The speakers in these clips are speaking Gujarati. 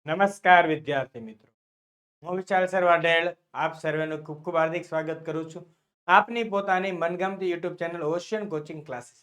નમસ્કાર વિદ્યાર્થી મિત્રો, હું વિશાલ સર વાઢેલ આપ સર્વેનું ખૂબ ખૂબ હાર્દિક સ્વાગત કરું છું આપની પોતાની મનગમતી YouTube channel ocean coaching classes.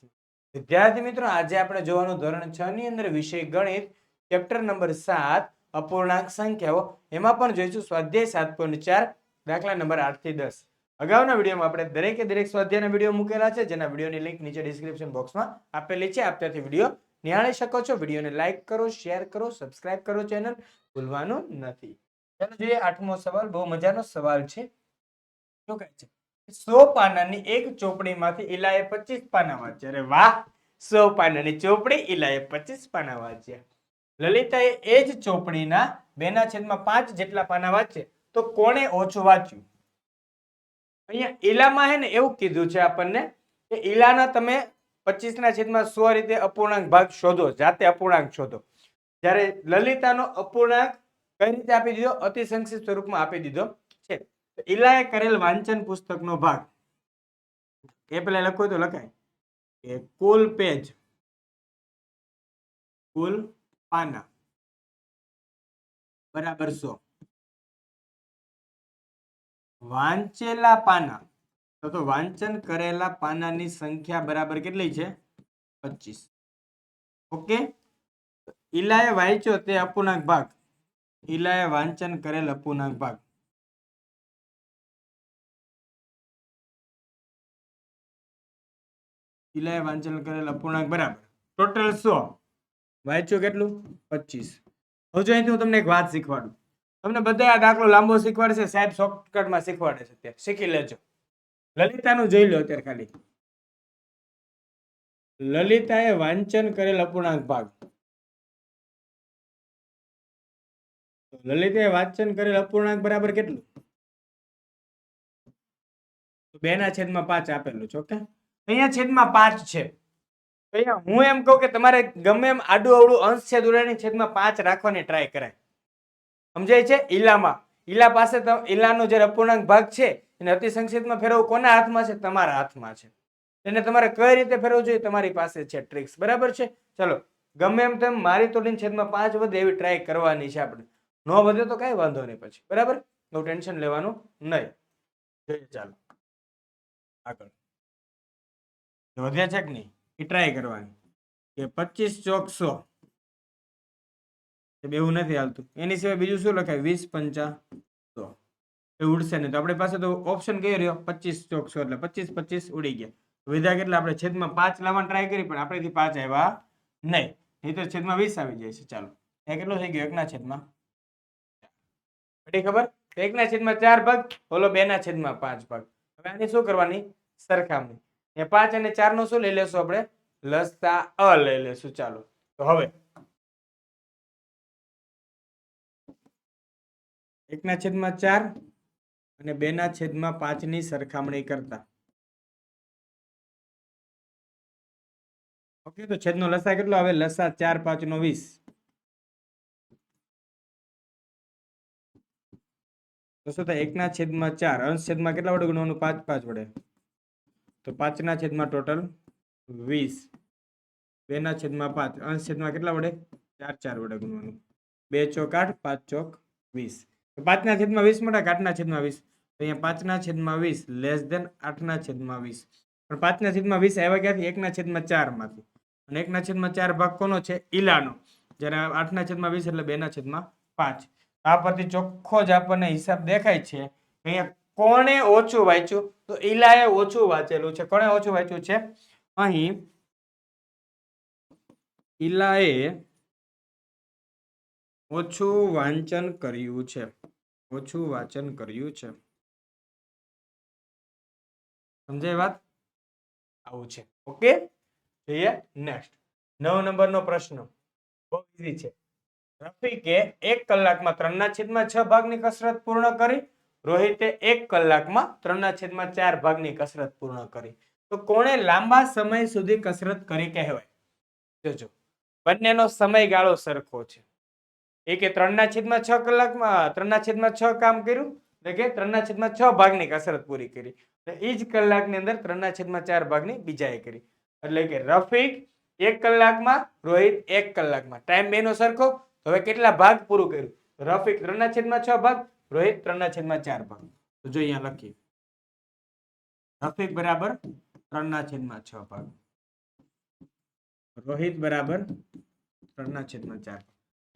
વિદ્યાર્થી મિત્રો, આજે આપણે જોવાનું ધોરણ 6 ની અંદર વિષય ગણિત ચેપ્ટર નંબર 7 અપૂર્ણાંક સંખ્યાઓ. એમાં પણ જોઈશું સ્વાધ્યાય 7.4 દાખલા નંબર 8 થી 10. અગાઉના વિડીયોમાં આપણે દરેકે દરેક સ્વાધ્યાયના વિડીયો મૂકેલા છે, જેના વિડીયોની લિંક નીચે ડિસ્ક્રિપ્શન બોક્સમાં આપેલી છે. આપ ત્યાંથી વિડીયો નિહાળી શકો છો. વિડીયોને લાઈક કરો, શેર કરો, સબસ્ક્રાઇબ કરો, ચેનલ ભૂલવાનું નથી. ચાલો જોઈએ 8મો સવાલ. બહુ મજાનો સવાલ છે. શું કહે છે? 100 પાનાની એક ચોપડીમાંથી ઈલાએ 25 પાના વાંચ્યા. અરે વાહ! 100 પાનાની ચોપડી, ઈલાએ 25 પાના વાંચ્યા. લલિતાએ એ જ ચોપડીના 2/5 જેટલા પાના વાંચ્યા. તો કોણે ઓછું વાંચ્યું? અહીંયા ઈલામાં હે ને એવું કીધું છે આપણને કે ઈલાના તમે 25/100 રીતે અપૂર્ણાંક ભાગ શોધો, જાતે અપૂર્ણાંક શોધો. જ્યારે લલિતાનો અપૂર્ણાંક કઈ રીતે આપી દીધો? અતિ સંક્ષિપ્ત સ્વરૂપમાં આપી દીધો છે. ઈલાએ કરેલ વાંચન પુસ્તકનો ભાગ એ પેલા લખવું તો લખાય કે કુલ પેજ, કુલ પાના બરાબર 100. વાંચેલા પાના તો વાંચન કરેલા પાનાની સંખ્યા બરાબર કેટલી છે? 25. ઓકે, ઈલાએ વાંચ્યો તે અપૂર્ણાંક ભાગ, ઈલાએ વાંચન કરેલ અપૂર્ણાંક ભાગ. ઈલાએ વાંચન કરેલ અપૂર્ણાંક બરાબર ટોટલ 100, વાંચ્યું કેટલું? 25. હવે જો અહીંથી હું તમને એક વાત શીખવાડું. તમને બધા આ દાખલો લાંબો શીખવાડશે, સાહેબ શોર્ટકટમાં શીખવાડે છે, ત્યાં શીખી લેજો. લલિતાનું જોઈ લો અત્યારે ખાલી. લલિતાએ વાંચન કરેલ અપૂર્ણાંક ભાગ. લલિતાએ વાંચન કરેલ અપૂર્ણાંક બરાબર કેટલું? 2/5 આપેલું છે. ઓકે, અહીંયા છેદમાં 5 છે. અહીંયા હું એમ કહું કે તમારે ગમે એમ આડું અવળું અંશ છેદ ઉડાડીને છેદમાં 5 રાખવાની ટ્રાય કરાય. સમજાય છે? ઈલામાં, ઈલા પાસે ઈલાનો જે અપૂર્ણાંક ભાગ છે એને અતિ સંક્ષિપ્તમાં ફેરવવું કોના હાથમાં છે? તમારા હાથમાં છે. એને તમારે કઈ રીતે ફેરવવું જોઈએ તમારી પાસે છે ટ્રિક્સ. બરાબર છે? ચલો, ગમે એમ તેમ મારી તોડીને છેદમાં 5 વધે એવી ટ્રાય કરવાની છે આપણે. ન વધે તો કઈ વાંધો નહીં પછી. બરાબર, બહુ ટેન્શન લેવાનું નહીં. જોઈએ ચાલો આગળ. વધ્યા છે કે નહીં એ ટ્રાય કરવાની કે 25 ચોક 100. એવું નથી હાલતું. એની સિવાય બીજું શું લખાય? 20 × 5 100. એ ઉડશે નહીં. તો આપણી પાસે તો ઓપ્શન કયો રહ્યો? 25 ચોક 100 એટલે 25 25 ઉડી ગયા. વિધા કેટલા? આપણે છેદમાં 5 લાવવાની ટ્રાય કરી પણ આપણેથી 5 આવ્યા નહીં. નહીં તો છેદમાં 20 આવી જાય છે. ચાલો, એ કેટલો થઈ ગયો? 1/4. ખબર? 1/4 ભાગ, ઓલો 2/5 ભાગ. હવે આની શું કરવાની? સરખામણી. એ 5 અને 4 નો શું લઈ લેશું આપણે? લસા લઈ લેશું. ચાલો, તો હવે 1/4 અને 2/5 ની સરખામણી કરતા. ઓકે, તો છેદનો લસા કેટલો આવે? લસા 4 5 નો 20. તો શું થાય? 1/4 અંશ છેદમાં કેટલા વડે ગુણવાનું? 5 5 વડે. તો 5/, ટોટલ 20. 2/5 અંશ છેદમાં કેટલા વડે? 4 4 વડે ગુણવાનું. 2 ચોક 8, 5 ચોક 20. તો 5/20 મળે કે 8/20? તો અહીંયા 5/20 લેસ દેન 8/20. પણ 5/20 આવ્યા ક્યાંથી? 1/4 માંથી. અને 1/4 ભાગ કોનો છે? ઈલાનો. જ્યારે 8/20 એટલે 2/5. આ પરથી ચોખ્ખો જ આપણને હિસાબ દેખાય છે. અહીંયા કોણે ઓછું વાંચ્યું? તો ઈલાએ ઓછું વાંચેલું છે. કોણે ઓછું વાંચ્યું છે? અહીં ઈલાએ ઓછું વાંચન કર્યું છે. ઓછું વાંચન કર્યું છે. સમજાય વાત? આવું છે. ઓકે, જોઈએ નેક્સ્ટ. 9 નંબરનો પ્રશ્ન બહુ ઈઝી છે. રફીકે 1 કલાકમાં 3/6 ભાગની કસરત પૂર્ણ કરી. રોહિતે 1 કલાકમાં 3/4 ભાગની કસરત પૂર્ણ કરી. તો કોણે લાંબા સમય સુધી કસરત કરી કહેવાય? જોજો, બંનેનો સમયગાળો સરખો છે. એકે 3/6 કલાકમાં 3/6 કામ કર્યું, એટલે કે 3/6 ભાગની કસરત પૂરી કરી. એ જ કલાકની અંદર 3/4 ભાગની બીજાએ કરી. એટલે કે રફીક 1 કલાકમાં, રોહિત 1 કલાકમાં. ટાઈમ બેનો સરખો, તો હવે કેટલા ભાગ પૂરું કર્યું? રફીક 3/6 ભાગ, રોહિત 3/4 ભાગ. તો જો અહીંયા લખીએ રફીક બરાબર 3/6 ભાગ, રોહિત બરાબર 3/4.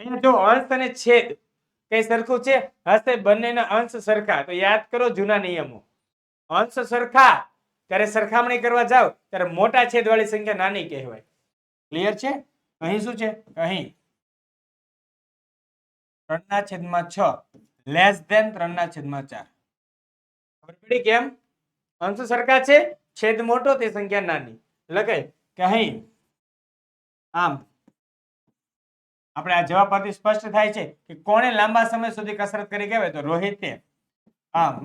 અહીંયા જો અંશ અને છેદ કઈ સરખું છે? હશે બંનેના અંશ સરખા. તો યાદ કરો જૂના નિયમો. અંશ સરખા ત્યારે સરખામણી કરવા જાવ ત્યારે મોટા છેદ વાળી સંખ્યા નાની કહેવાય. ક્લિયર છે? અહીં શું છે? અહીં 3/6 લેસ ધેન 3/4. ખબર પડી કેમ? અંશ સરખા છે, છેદ મોટો, તે સંખ્યા નાની. લખાય કે અહીં આમ આપણે આ જવાબ પરથી સ્પષ્ટ થાય છે કે કોણે લાંબા સમય સુધી કસરત કરી કહેવાય? તો રોહિતે. આમ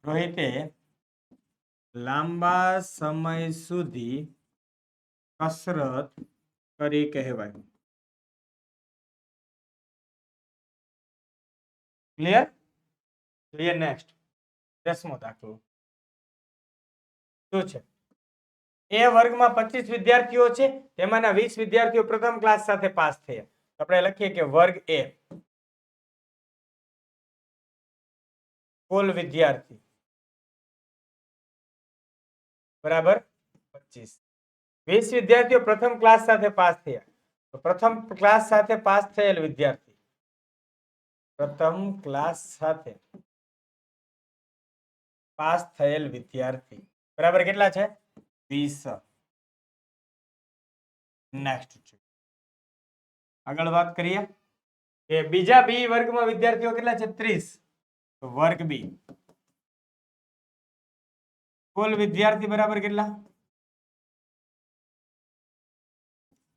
રોહિતે લાંબા સમય સુધી કસરત કરી કહેવાય. ક્લિયર? જોઈએ નેક્સ્ટ 10મો દાખલો. શું છે? એ વર્ગમાં 25 વિદ્યાર્થીઓ છે, તેમાંના 20 વિદ્યાર્થીઓ પ્રથમ ક્લાસ સાથે પાસ થયા. આપણે લખીએ કે વર્ગ એ કુલ વિદ્યાર્થી બરાબર 25. 20 વિદ્યાર્થીઓ પ્રથમ ક્લાસ સાથે પાસ થયા. તો પ્રથમ ક્લાસ સાથે પાસ થયેલ વિદ્યાર્થી, પ્રથમ ક્લાસ સાથે પાસ થયેલ વિદ્યાર્થી બરાબર કેટલા છે? 20. નેક્સ્ટ છે. આગળ વાત કરીએ કે બીજા બી વર્ગમાં વિદ્યાર્થીઓ કેટલા છે? 30. તો વર્ગ બી કુલ વિદ્યાર્થી બરાબર કેટલા?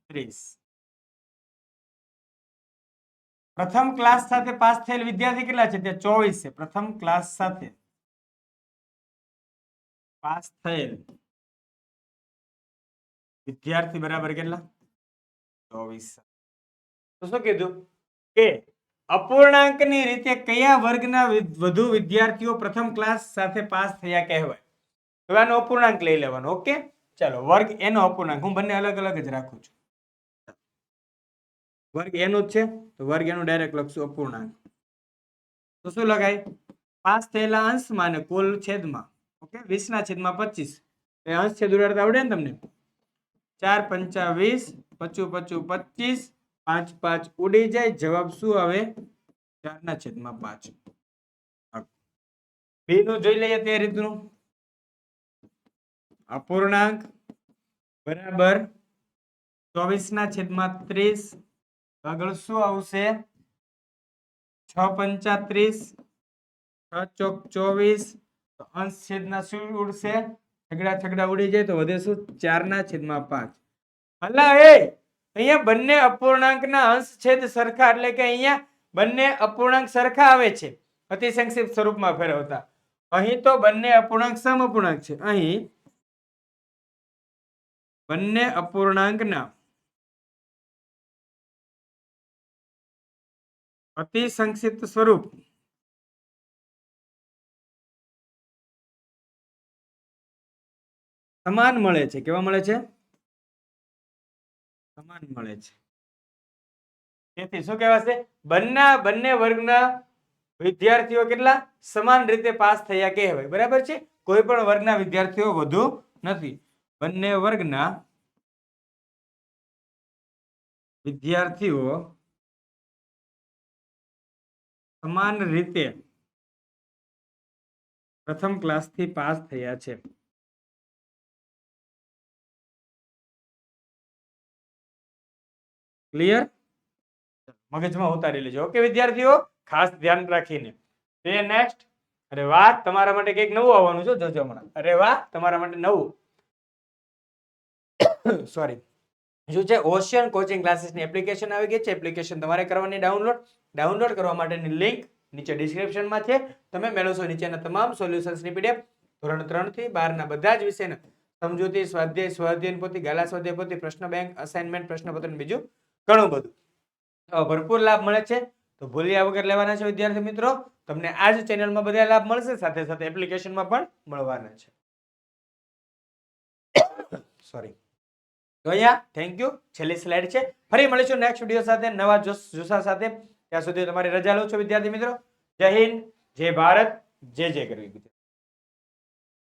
30. પ્રથમ ક્લાસ સાથે પાસ થયેલ વિદ્યાર્થી કેટલા છે? તે 24 છે. પ્રથમ ક્લાસ સાથે પાસ થયેલ વિદ્યાર્થી બરાબર કેટલા? 24. તો શું કીધું કે અપૂર્ણાંકની રીતે કયા વર્ગના વધુ વિદ્યાર્થીઓ પ્રથમ ક્લાસ સાથે પાસ થયા કહેવાય? તો આનો અપૂર્ણાંક લઈ લેવાનો. ઓકે, ચાલો વર્ગ એનો અપૂર્ણાંક હું બંને અલગ અલગ જ રાખું છું. વર્ગ એનું જ છે તો વર્ગ એનું ડાયરેક્ટ લખશું અપૂર્ણાંક. તો શું લખાય? પાસ થયેલા અંશમાં અને કુલ છેદમાં. ઓકે, 20/25. એ અંશ છેદ ઉડાડતા આવડે ને તમને? 4 પંચા 20, 25 25, 5 5 ઉડી જાય. જવાબ શું આવે? 4/5. બી નું જોઈ લઈએ તે રીતનું. અપૂર્ણાંક બરાબર 24/30. આગળ શું આવશે? 6 પંચા 30, 6 ચોક 24. અંશ છેદના શું ઉડશે? છગડા ઉડી જાય તો વધે શું? 4/5. અલા એ અહીંયા બંને અપૂર્ણાંકના અંશ છેદ સરખા એટલે કે અહીંયા બંને અપૂર્ણાંક સરખા આવે છે અતિ સંક્ષિપ્ત સ્વરૂપમાં ફેરવતા. અહીં તો બંને અપૂર્ણાંક સમઅપૂર્ણાંક છે. અહીં બંને અપૂર્ણાંકના અતિ સંક્ષિપ્ત સ્વરૂપ સમાન મળે છે. કેવા મળે છે? સમાન મળે છે. તેથી શું કહેવાશે? બંને વર્ગના વિદ્યાર્થીઓ કેટલા સમાન રીતે પાસ થયા કહેવાય. બરાબર છે? કોઈ પણ વર્ગના વિદ્યાર્થીઓ વધુ નથી. બંને વર્ગના વિદ્યાર્થીઓ સમાન રીતે પ્રથમ ક્લાસથી પાસ થયા છે. ક્લિયર? મગજમાં ઉતારી લેજો. ઓકે વિદ્યાર્થીઓ, ખાસ ધ્યાન રાખીને. તે નેક્સ્ટ. અરે વાહ, તમારા માટે કંઈક નવું આવવાનું છે. જોજો હમણાં. અરે વાહ, તમારા માટે નવું. સોરી. શું છે? ઓશિયન કોચિંગ ક્લાસીસની એપ્લિકેશન આવી ગઈ છે. એપ્લિકેશન તમારે કરવાની ડાઉનલોડ કરવા માટેની લિંક નીચે ડિસ્ક્રિપ્શનમાં છે. તમે મેળવશો નીચેના તમામ સોલ્યુશન્સની પીડીએફ ધોરણ 3 થી 12 ના બધા જ વિષયના સમજૂતી, સ્વાધ્યાય, સ્વાધ્યાયન પોથી, ગાલા સ્વાધ્યાય પોથી, પ્રશ્ન બેંક, અસાઇનમેન્ટ, પ્રશ્નપત્ર અને બીજું ઘણું બધું ભરપૂર લાભ મળે છે. તો ભૂલ્યા વગર લેવાના છે વિદ્યાર્થી મિત્રો. તમને આ જ ચેનલમાં બધા લાભ મળશે, સાથે સાથે એપ્લિકેશનમાં પણ મળવાના છે. સોરી. તો અહીંયા થેન્ક યુ. છેલ્લી સ્લાઇડ છે. ફરી મળીશું નેક્સ્ટ વિડીયો સાથે નવા જુસ્સા સાથે. ત્યાં સુધી તમારી રજા લઉં છું વિદ્યાર્થી મિત્રો. જય હિન્દ, જય ભારત, જય જય ગરવી ગુજરાત.